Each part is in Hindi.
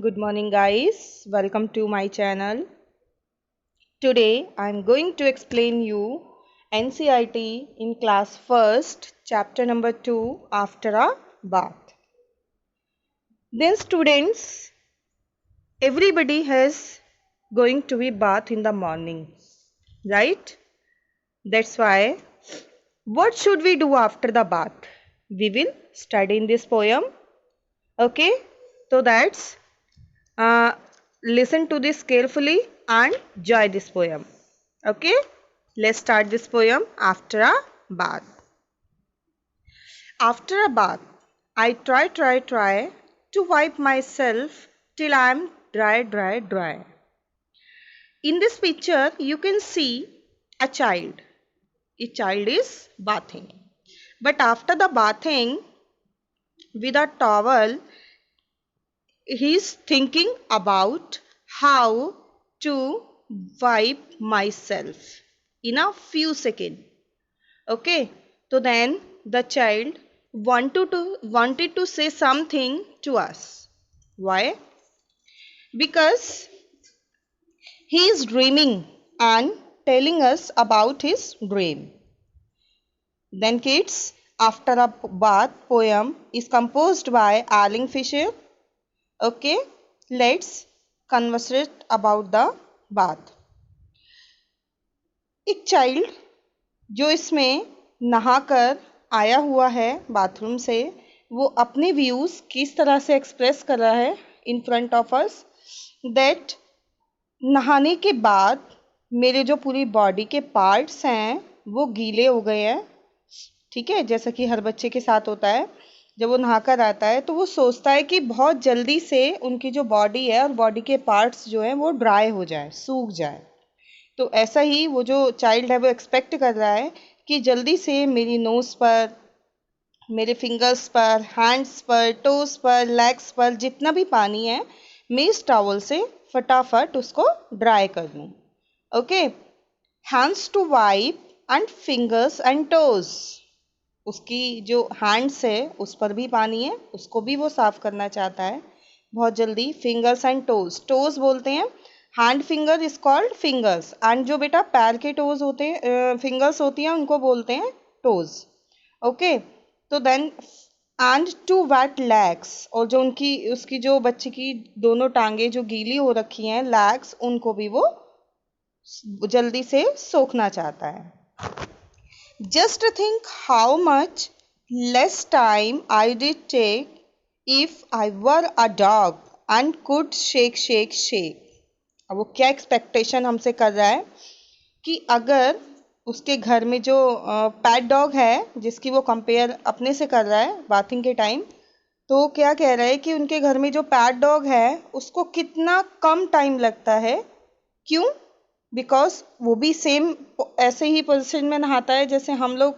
good morning guys. Welcome to my channel. Today I am going to explain you NCERT in class 1st, chapter number 2 after a bath. Then students, everybody has going to be bath in the morning, right? That's why what should we do after the bath? We will study in this poem. Okay? So that's uh, listen to this carefully and enjoy this poem. Okay, let's start this poem. After a bath. After a bath, I try to wipe myself till I am dry. In this picture, you can see a child. A child is bathing. But after the bathing, with a towel, he is thinking about how to wipe myself in a few seconds. Okay, so then the child wanted to say something to us. Why? Because he is dreaming and telling us about his dream. Then kids, After a Bath poem is composed by Arling Fisher. Okay, let's conversate about the bath. एक चाइल्ड जो इसमें नहाकर आया हुआ है बाथरूम से, वो अपने व्यूज़ किस तरह से एक्सप्रेस कर रहा है in front of us that नहाने के बाद मेरे जो पूरी बॉडी के पार्ट्स हैं वो गीले हो गए हैं. ठीक है, जैसा कि हर बच्चे के साथ होता है. जब वो नहाकर आता है तो वो सोचता है कि बहुत जल्दी से उनकी जो बॉडी है और बॉडी के पार्ट्स जो हैं वो ड्राई हो जाए, सूख जाए. तो ऐसा ही वो जो चाइल्ड है वो एक्सपेक्ट कर रहा है कि जल्दी से मेरी नोज़ पर, मेरे फिंगर्स पर, हैंड्स पर, टोस पर, लेग्स पर जितना भी पानी है मैं इस टॉवल से फटाफट उसको ड्राई कर दूँ. Okay, hands to wipe and fingers and toes. उसकी जो हैंड्स है उस पर भी पानी है, उसको भी वो साफ करना चाहता है बहुत जल्दी. फिंगर्स एंड टोज, टोज बोलते हैं, hand finger is called fingers, and जो बेटा पैर के टोज होते हैं, फिंगर्स होती हैं, उनको बोलते हैं टोज. ओके, तो then and to wet legs, और जो उसकी जो बच्चे की दोनों टांगे जो गीली हो रखी हैं, लेग्स, उनको भी वो जल्दी से सोखना चाहता है. Just think how much less time I did take if I were a dog and could shake. अब वो क्या एक्सपेक्टेशन हमसे कर रहा है कि अगर उसके घर में जो पैट डॉग है जिसकी वो कंपेयर अपने से कर रहा है बाथिंग के टाइम, तो क्या कह रहा है कि उनके घर में जो पैट डॉग है उसको कितना कम टाइम लगता है. क्यों? बिकॉज वो भी सेम ऐसे ही पोजीशन में नहाता है जैसे हम लोग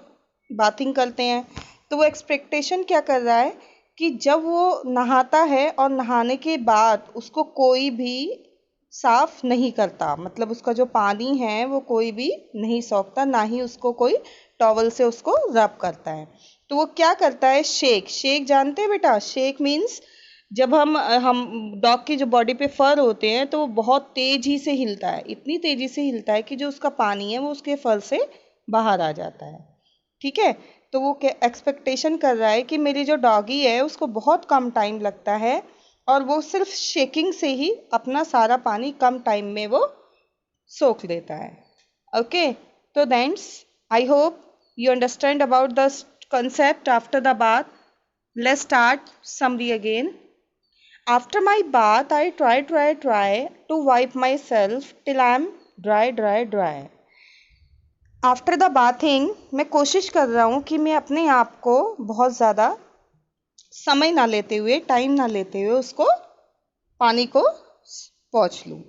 बाथिंग करते हैं. तो वो एक्सपेक्टेशन क्या कर रहा है कि जब वो नहाता है और नहाने के बाद उसको कोई भी साफ नहीं करता, मतलब उसका जो पानी है वो कोई भी नहीं सोखता, ना ही उसको कोई टॉवल से उसको रब करता है. तो वो क्या करता है, शेक जानते हैं बेटा? शेक मीन्स जब हम डॉग की जो बॉडी पे फर होते हैं तो वो बहुत तेज़ी से हिलता है, इतनी तेज़ी से हिलता है कि जो उसका पानी है वो उसके फर से बाहर आ जाता है. ठीक है, तो वो एक्सपेक्टेशन कर रहा है कि मेरी जो डॉगी है उसको बहुत कम टाइम लगता है और वो सिर्फ शेकिंग से ही अपना सारा पानी कम टाइम में वो सोख लेता है. ओके, तो then I hope you understand about the concept after the bath. Let's start summary again. After my bath, I try to wipe myself till I am dry. After the bathing, मैं कोशिश कर रहा हूँ कि मैं अपने आप को बहुत ज़्यादा समय ना लेते हुए, टाइम ना लेते हुए उसको पानी को पोंछ लूँ.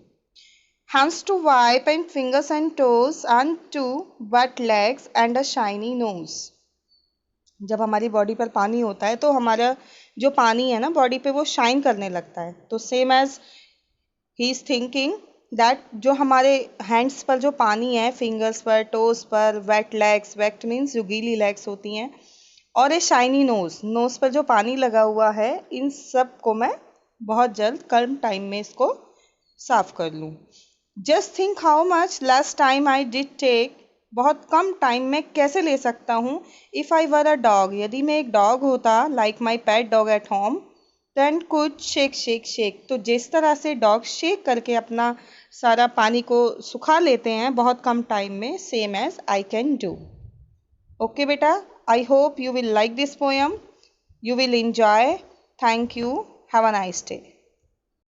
Hands to wipe and fingers and toes and to wet legs and a shiny nose. जब हमारी बॉडी पर पानी होता है तो हमारा जो पानी है ना बॉडी पे वो शाइन करने लगता है. तो same as he is thinking that जो हमारे हैंड्स पर जो पानी है, फिंगर्स पर, टोज पर, वेट लेग्स, वेट मीन्स जो गीली लेग्स होती हैं, और ए शाइनी नोज़ पर जो पानी लगा हुआ है, इन सब को मैं बहुत जल्द कम टाइम में इसको साफ कर लूँ। Just think how much less time I did take, बहुत कम टाइम में कैसे ले सकता हूँ। If I were a dog, यदि मैं एक डॉग होता, like my pet dog at home, then could shake shake shake, तो जिस तरह से डॉग शेक करके अपना सारा पानी को सुखा लेते हैं बहुत कम टाइम में, same as I can do. Okay बेटा, I hope you will like this poem, you will enjoy. Thank you, have a nice day.